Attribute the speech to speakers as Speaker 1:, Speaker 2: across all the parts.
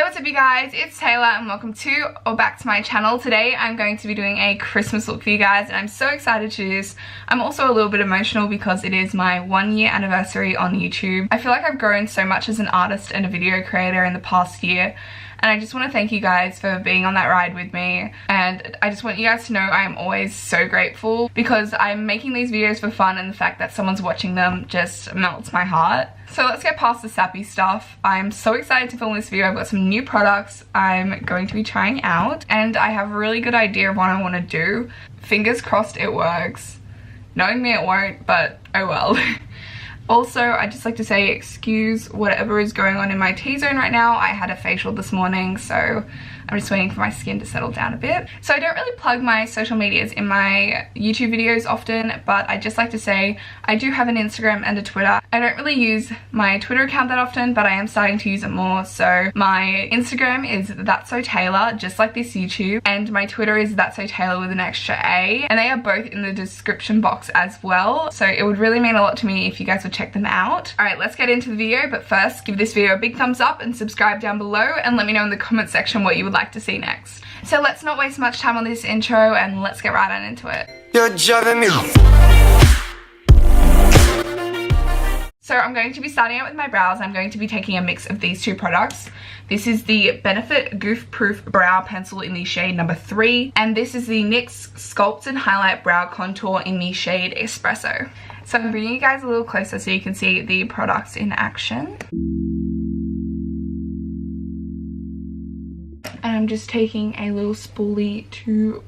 Speaker 1: Hey, what's up you guys? It's Taylor and welcome to or back to my channel. Today I'm going to be doing a Christmas look for you guys and I'm so excited to do this. I'm also a little bit emotional because it is my 1 year anniversary on YouTube. I feel like I've grown so much as an artist and a video creator in the past year, and I just want to thank you guys for being on that ride with me. And I just want you guys to know I am always so grateful because I'm making these videos for fun, and the fact that someone's watching them just melts my heart. So let's get past the sappy stuff. I'm so excited to film this video. I've got some new products I'm going to be trying out and I have a really good idea of what I want to do. Fingers crossed it works. Knowing me, it won't, but oh well. Also, I'd just like to say excuse whatever is going on in my T-zone right now. I had a facial this morning, so I'm just waiting for my skin to settle down a bit. So I don't really plug my social medias in my YouTube videos often, but I'd just like to say I do have an Instagram and a Twitter. I don't really use my Twitter account that often, but I am starting to use it more. So my Instagram is That's So Taylor, just like this YouTube, and my Twitter is That's So Taylor with an extra A, and they are both in the description box as well. So it would really mean a lot to me if you guys would check them out. Alright, let's get into the video, but first give this video a big thumbs up and subscribe down below and let me know in the comment section what you would like to see next. So let's not waste much time on this intro and let's get right on into it.
Speaker 2: You're driving me.
Speaker 1: So I'm going to be starting out with my brows. I'm going to be taking a mix of these two products. This is the Benefit Goof Proof Brow Pencil in the shade number 3. And this is the NYX Sculpt and Highlight Brow Contour in the shade Espresso. So I'm bringing you guys a little closer so you can see the products in action. And I'm just taking a little spoolie to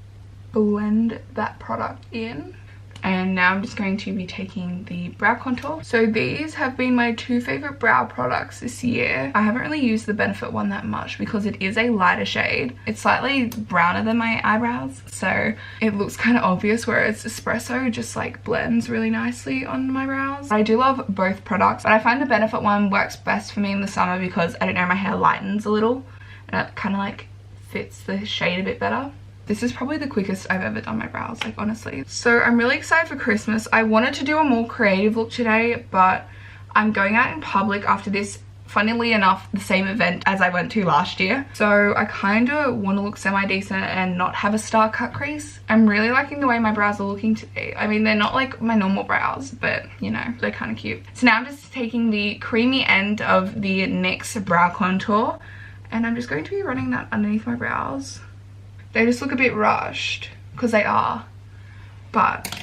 Speaker 1: blend that product in. And now I'm just going to be taking the brow contour. So these have been my two favorite brow products this year. I haven't really used the Benefit one that much because it is a lighter shade. It's slightly browner than my eyebrows, so it looks kind of obvious, whereas Espresso just like blends really nicely on my brows. I do love both products, but I find the Benefit one works best for me in the summer because, I don't know, my hair lightens a little and it kind of like fits the shade a bit better. This is probably the quickest I've ever done my brows, like honestly. So I'm really excited for Christmas. I wanted to do a more creative look today, but I'm going out in public after this, funnily enough, the same event as I went to last year. So I kind of want to look semi-decent and not have a star cut crease. I'm really liking the way my brows are looking today. I mean, they're not like my normal brows, but you know, they're kind of cute. So now I'm just taking the creamy end of the NYX Brow Contour and I'm just going to be running that underneath my brows. They just look a bit rushed, because they are, but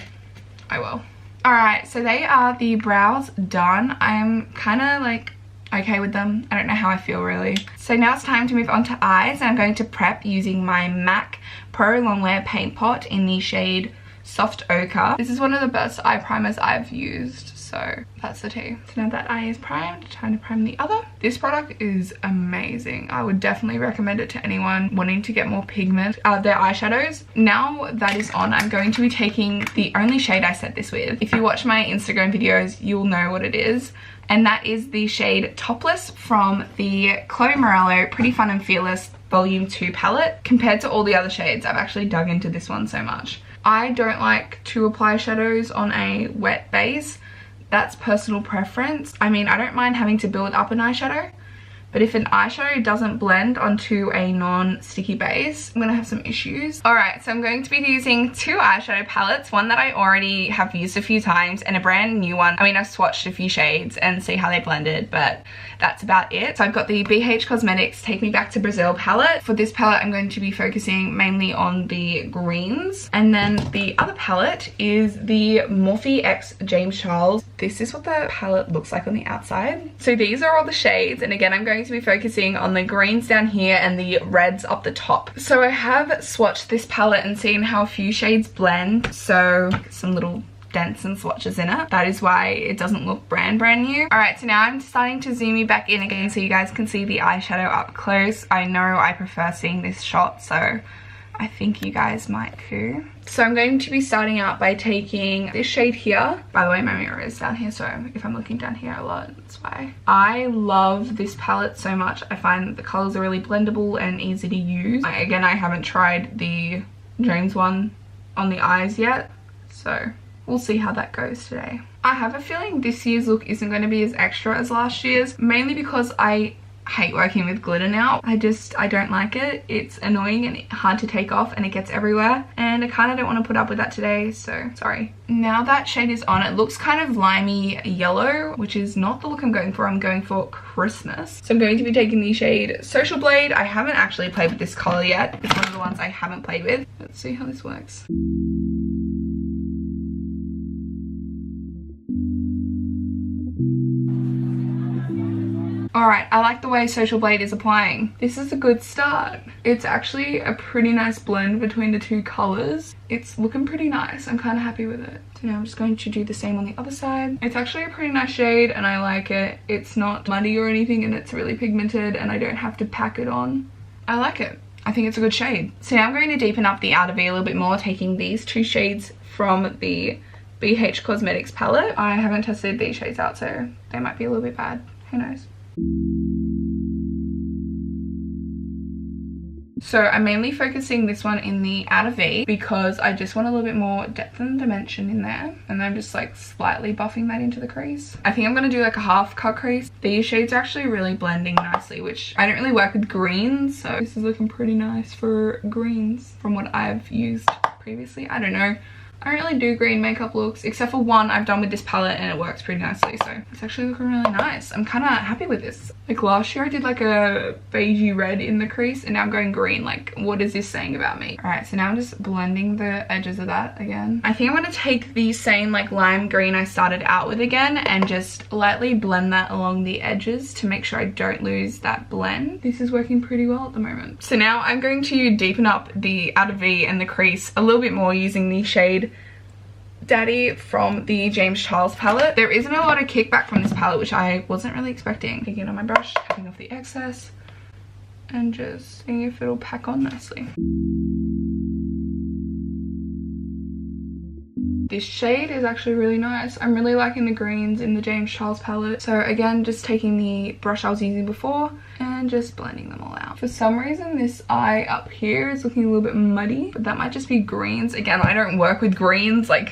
Speaker 1: I will. Alright, so they are the brows done. I'm kind of like okay with them. I don't know how I feel really. So now it's time to move on to eyes. I'm going to prep using my MAC Pro Longwear Paint Pot in the shade Soft Ochre. This is one of the best eye primers I've used, so that's the tea. So now that eye is primed, time to prime the other. This product is amazing. I would definitely recommend it to anyone wanting to get more pigment. Their eyeshadows. Now that is on, I'm going to be taking the only shade I set this with. If you watch my Instagram videos, you'll know what it is. And that is the shade Topless from the Chloe Morello Pretty Fun and Fearless Volume 2 palette. Compared to all the other shades, I've actually dug into this one so much. I don't like to apply shadows on a wet base. That's personal preference. I mean, I don't mind having to build up an eyeshadow, but if an eyeshadow doesn't blend onto a non-sticky base, I'm gonna have some issues. Alright, so I'm going to be using two eyeshadow palettes, one that I already have used a few times and a brand new one. I mean, I've swatched a few shades and see how they blended, but that's about it. So I've got the BH Cosmetics Take Me Back to Brazil palette. For this palette, I'm going to be focusing mainly on the greens. And then the other palette is the Morphe X James Charles. This is what the palette looks like on the outside. So these are all the shades, and again, I'm going to be focusing on the greens down here and the reds up the top. So I have swatched this palette and seen how a few shades blend, so some little dents and swatches in it. That is why it doesn't look brand new. Alright, so now I'm starting to zoom you back in again so you guys can see the eyeshadow up close. I know I prefer seeing this shot, so I think you guys might too. So I'm going to be starting out by taking this shade here. By the way, my mirror is down here, so if I'm looking down here a lot, that's why. I love this palette so much. I find the colors are really blendable and easy to use. Again, I haven't tried the James one on the eyes yet, so we'll see how that goes today. I have a feeling this year's look isn't going to be as extra as last year's, mainly because I hate working with glitter now. I don't like it. It's annoying and hard to take off and it gets everywhere, and I kind of don't want to put up with that today, so sorry. Now that shade is on, it looks kind of limey yellow, which is not the look I'm going for. I'm going for Christmas. So I'm going to be taking the shade Social Blade. I haven't actually played with this color yet. It's one of the ones I haven't played with. Let's see how this works. Alright, I like the way Social Blade is applying. This is a good start. It's actually a pretty nice blend between the two colours. It's looking pretty nice. I'm kind of happy with it. So now I'm just going to do the same on the other side. It's actually a pretty nice shade and I like it. It's not muddy or anything and it's really pigmented and I don't have to pack it on. I like it. I think it's a good shade. So now I'm going to deepen up the outer V a little bit more, taking these two shades from the BH Cosmetics palette. I haven't tested these shades out, so they might be a little bit bad. Who knows? So I'm mainly focusing this one in the outer V because I just want a little bit more depth and dimension in there, and I'm just like slightly buffing that into the crease. I think I'm going to do like a half cut crease. These shades are actually really blending nicely, which I don't really work with greens, so this is looking pretty nice for greens from what I've used previously. I don't know. I don't really do green makeup looks, except for one I've done with this palette and it works pretty nicely, so it's actually looking really nice. I'm kind of happy with this. Like last year I did like a beigey red in the crease and now I'm going green. Like, what is this saying about me? Alright, so now I'm just blending the edges of that again. I think I'm going to take the same like lime green I started out with again and just lightly blend that along the edges to make sure I don't lose that blend. This is working pretty well at the moment. So now I'm going to deepen up the outer V and the crease a little bit more using the shade Daddy from the James Charles palette. There isn't a lot of kickback from this palette, which I wasn't really expecting. Taking it on my brush, taking off the excess, and just seeing if it'll pack on nicely. This shade is actually really nice. I'm really liking the greens in the James Charles palette. So again, just taking the brush I was using before and just blending them all out. For some reason, this eye up here is looking a little bit muddy, but that might just be greens. Again, I don't work with greens. Like,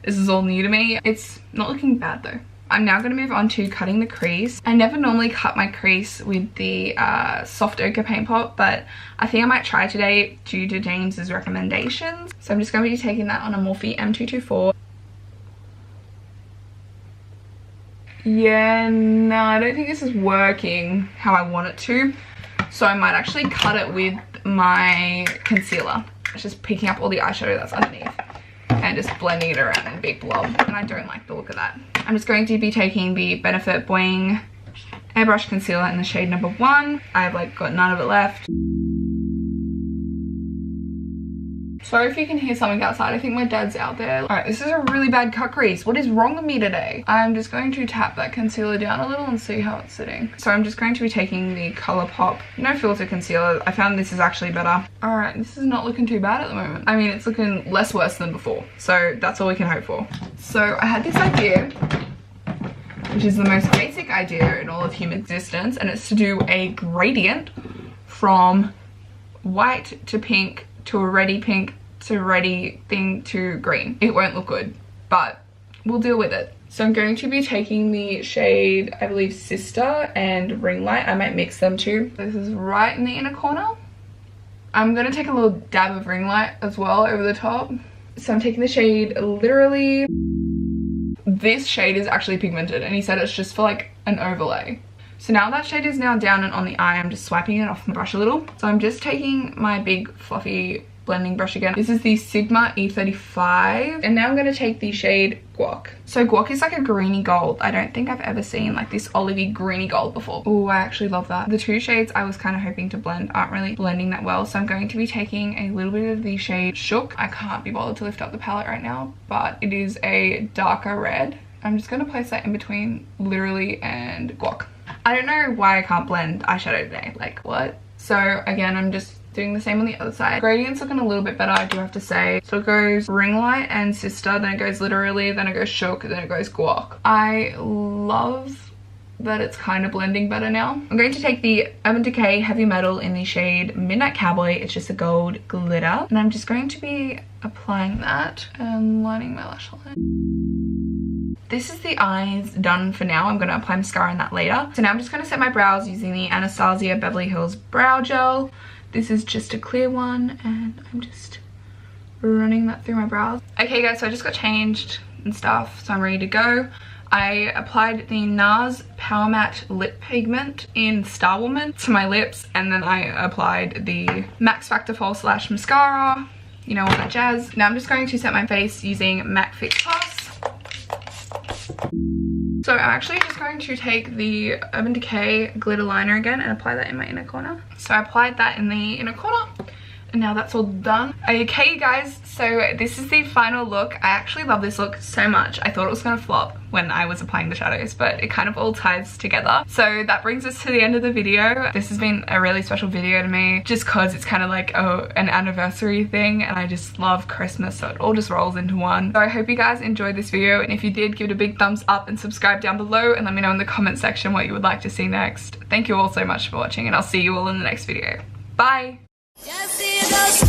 Speaker 1: this is all new to me. It's not looking bad though. I'm now going to move on to cutting the crease. I never normally cut my crease with the soft ochre paint pot, but I think I might try today due to James's recommendations. So I'm just going to be taking that on a Morphe M224. Yeah, no, I don't think this is working how I want it to. So I might actually cut it with my concealer. It's just picking up all the eyeshadow that's underneath and just blending it around in a big blob, and I don't like the look of that. I'm just going to be taking the Benefit Boing Airbrush Concealer in the shade number 1. I've like got none of it left. Sorry if you can hear something outside. I think my dad's out there. Alright, this is a really bad cut crease. What is wrong with me today? I'm just going to tap that concealer down a little and see how it's sitting. So I'm just going to be taking the Colourpop No Filter Concealer. I found this is actually better. Alright, this is not looking too bad at the moment. I mean, it's looking less worse than before. So that's all we can hope for. So I had this idea, which is the most basic idea in all of human existence, and it's to do a gradient from white to pink to a reddy pink to reddy thing to green. It won't look good, but we'll deal with it. So I'm going to be taking the shade, I believe, Sister and Ring Light. I might mix them too. This is right in the inner corner. I'm going to take a little dab of Ring Light as well over the top. So I'm taking the shade Literally. This shade is actually pigmented and he said it's just for like an overlay. So now that shade is now down and on the eye, I'm just swiping it off my brush a little. So I'm just taking my big fluffy blending brush again. This is the Sigma E35, and now I'm going to take the shade Guac. So Guac is like a greeny gold. I don't think I've ever seen like this olivey greeny gold before. Oh, I actually love that. The two shades I was kind of hoping to blend aren't really blending that well, so I'm going to be taking a little bit of the shade Shook. I can't be bothered to lift up the palette right now, but it is a darker red. I'm just going to place that in between Literally and Guac. I don't know why I can't blend eyeshadow today. Like, what? So again, I'm just doing the same on the other side. Gradient's looking a little bit better, I do have to say. So it goes Ring Light and Sister, then it goes Literally, then it goes Shook, then it goes Guac. I love that it's kind of blending better now. I'm going to take the Urban Decay Heavy Metal in the shade Midnight Cowboy. It's just a gold glitter. And I'm just going to be applying that and lining my lash line. this is the eyes done for now. I'm going to apply mascara in that later. So now I'm just going to set my brows using the Anastasia Beverly Hills Brow Gel. This is just a clear one, and I'm just running that through my brows. Okay guys, so I just got changed and stuff, so I'm ready to go. I applied the NARS Power Matte Lip Pigment in Star Woman to my lips, and then I applied the Max Factor False Lash Mascara, you know, all that jazz. Now I'm just going to set my face using MAC Fix Plus. So I'm actually just going to take the Urban Decay glitter liner again and apply that in my inner corner. So I applied that in the inner corner, and now that's all done. Okay guys, so this is the final look. I actually love this look so much. I thought it was gonna flop when I was applying the shadows, but it kind of all ties together. So that brings us to the end of the video. This has been a really special video to me, just cause it's kind of like an anniversary thing, and I just love Christmas, so it all just rolls into one. So I hope you guys enjoyed this video, and if you did, give it a big thumbs up and subscribe down below, and let me know in the comment section what you would like to see next. Thank you all so much for watching, and I'll see you all in the next video. Bye! Just see those